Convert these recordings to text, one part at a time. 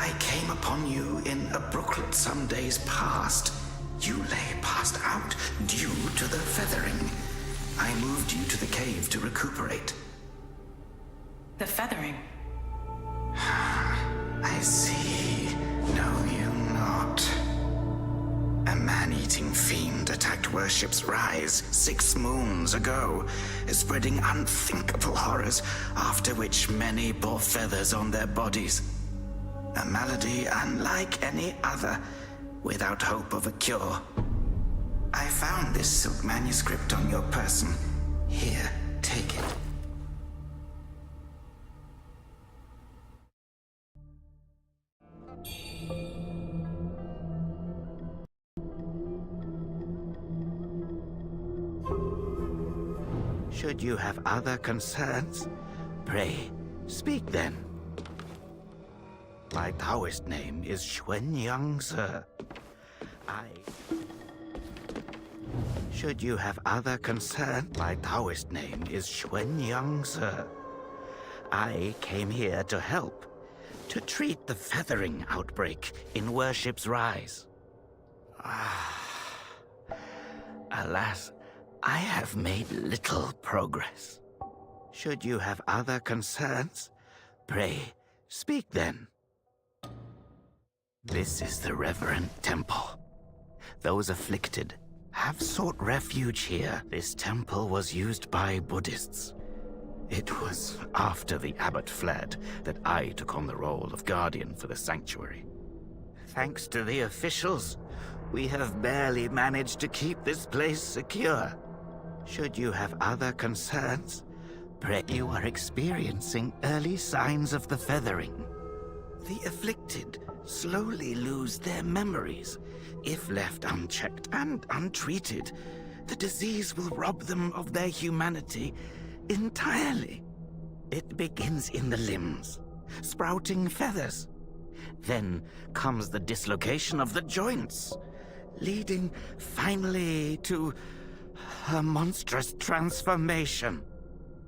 I came upon you in a brooklet some days past. You lay passed out due to the feathering. I moved you to the cave to recuperate. The feathering? I see. Know you not. A man-eating fiend attacked Worship's Rise 6 moons ago, spreading unthinkable horrors, after which many bore feathers on their bodies. A malady unlike any other, without hope of a cure. I found this silk manuscript on your person. Here, take it. Should you have other concerns, pray, speak then. My Taoist name is Xuanyang, sir. Should you have other concern, my Taoist name is Xuanyang, sir. I came here to help, to treat the feathering outbreak in Worship's Rise. Alas, I have made little progress. Should you have other concerns, pray, speak then. This is the reverent temple. Those afflicted have sought refuge here. This temple was used by Buddhists. It was after the abbot fled that I took on the role of guardian for the sanctuary. Thanks to the officials, we have barely managed to keep this place secure. Should you have other concerns, pray. You are experiencing early signs of the feathering. The afflicted slowly lose their memories. If left unchecked and untreated, the disease will rob them of their humanity entirely. It begins in the limbs, sprouting feathers. Then comes the dislocation of the joints, leading finally to a monstrous transformation.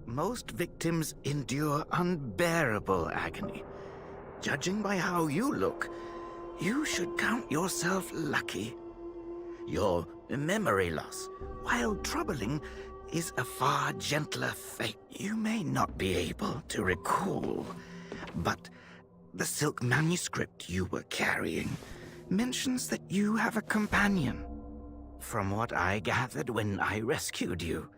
Most victims endure unbearable agony. Judging by how you look, you should count yourself lucky. Your memory loss, while troubling, is a far gentler fate. You may not be able to recall, but the silk manuscript you were carrying mentions that you have a companion. From what I gathered when I rescued you,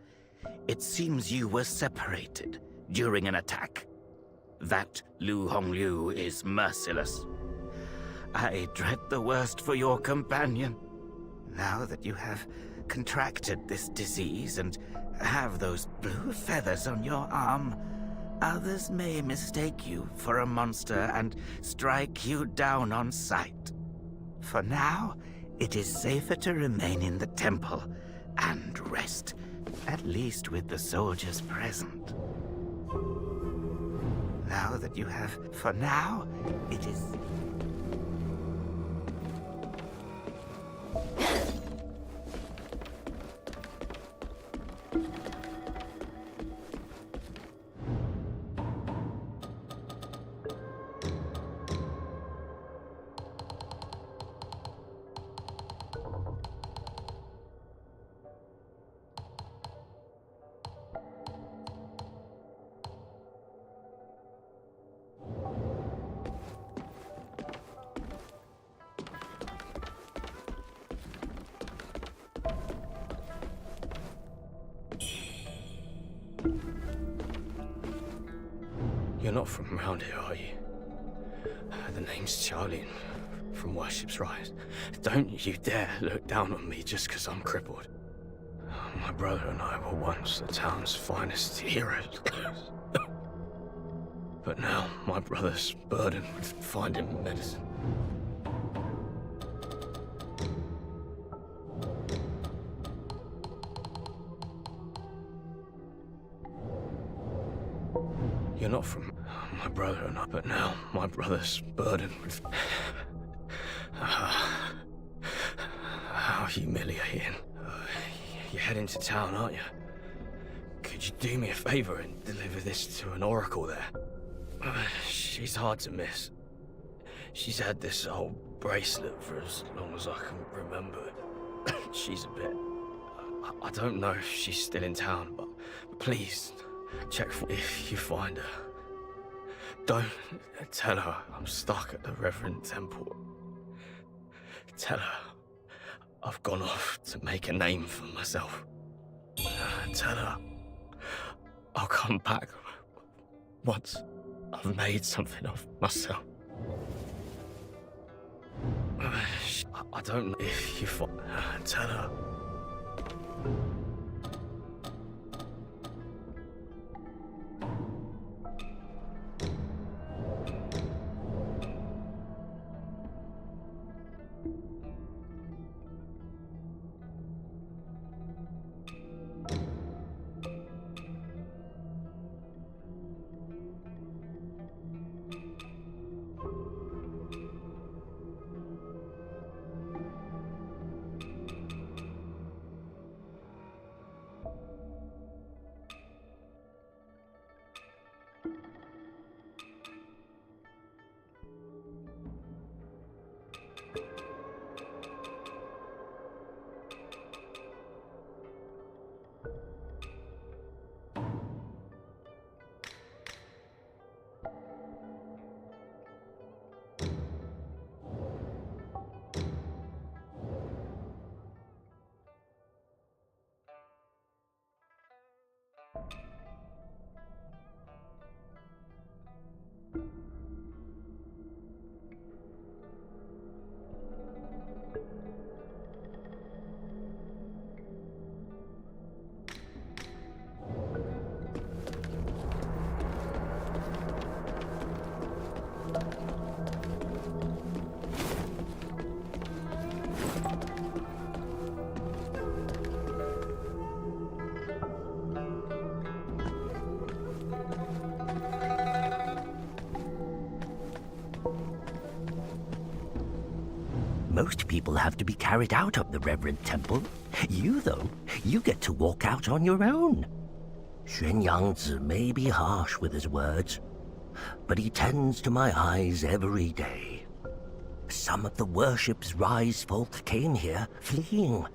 it seems you were separated during an attack. That Lu Hongliu is merciless. I dread the worst for your companion. Now that you have contracted this disease and have those blue feathers on your arm, others may mistake you for a monster and strike you down on sight. For now, it is safer to remain in the temple and rest, at least with the soldiers present. Now that you have, for now, it is... You're not from around here, are you? The name's Charlie, from Worship's Rise. Don't you dare look down on me just because I'm crippled. My brother and I were once the town's finest heroes. But now my brother's burdened with finding medicine. You're not from my brother and I, but now my brother's burdened with... How humiliating. You're heading to town, aren't you? Could you do me a favor and deliver this to an oracle there? She's hard to miss. She's had this old bracelet for as long as I can remember. She's a bit... I don't know if she's still in town, but please, check for if you find her. Don't tell her I'm stuck at the Reverend Temple. Tell her I've gone off to make a name for myself. Tell her I'll come back once I've made something of myself. I don't know if you find her. Tell her. Most people have to be carried out of the Reverend Temple. You, though, you get to walk out on your own. Xuan Yangzi may be harsh with his words, but he tends to my eyes every day. Some of the worship's rise folk came here, fleeing,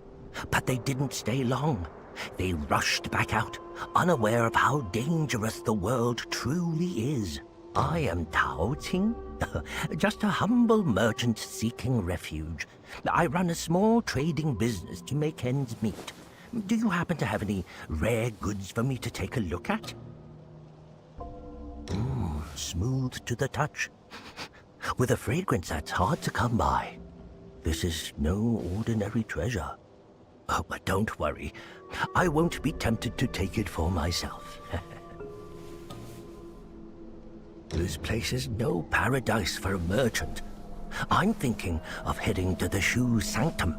but they didn't stay long. They rushed back out, unaware of how dangerous the world truly is. I am Tao Ting, just a humble merchant seeking refuge. I run a small trading business to make ends meet. Do you happen to have any rare goods for me to take a look at? Smooth to the touch, with a fragrance that's hard to come by. This is no ordinary treasure. Oh, but don't worry. I won't be tempted to take it for myself. This place is no paradise for a merchant. I'm thinking of heading to the Shu Sanctum.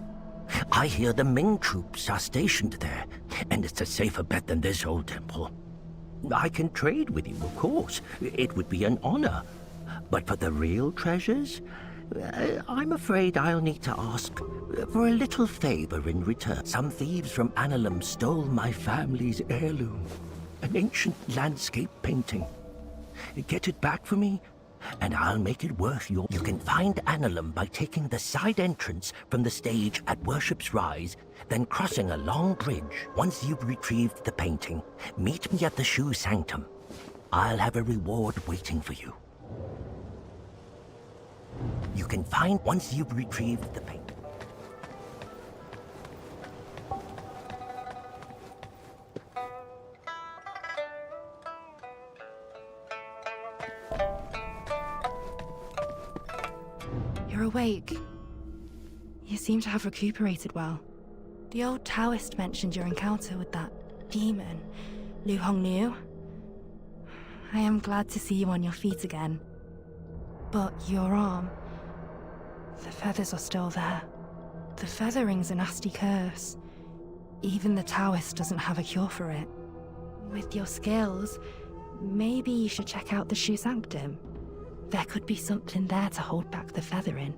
I hear the Ming troops are stationed there, and it's a safer bet than this old temple. I can trade with you, of course. It would be an honor. But for the real treasures, I'm afraid I'll need to ask for a little favor in return. Some thieves from Annalum stole my family's heirloom, an ancient landscape painting. Get it back for me, and I'll make it worth your... You can find Annalum by taking the side entrance from the stage at Worship's Rise, then crossing a long bridge. Once you've retrieved the painting, meet me at the Shu Sanctum. I'll have a reward waiting for you. You can find once you've retrieved the painting. You're awake. You seem to have recuperated well. The old Taoist mentioned your encounter with that demon, Lu Hongnu. I am glad to see you on your feet again. But your arm... the feathers are still there. The feathering's a nasty curse. Even the Taoist doesn't have a cure for it. With your skills, maybe you should check out the Shu Sanctum. There could be something there to hold back the feathering.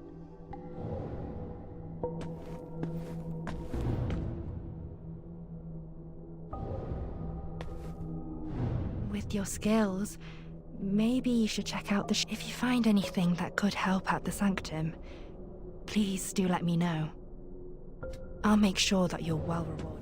With your skills, maybe you should check out if you find anything that could help at the sanctum, please do let me know. I'll make sure that you're well rewarded.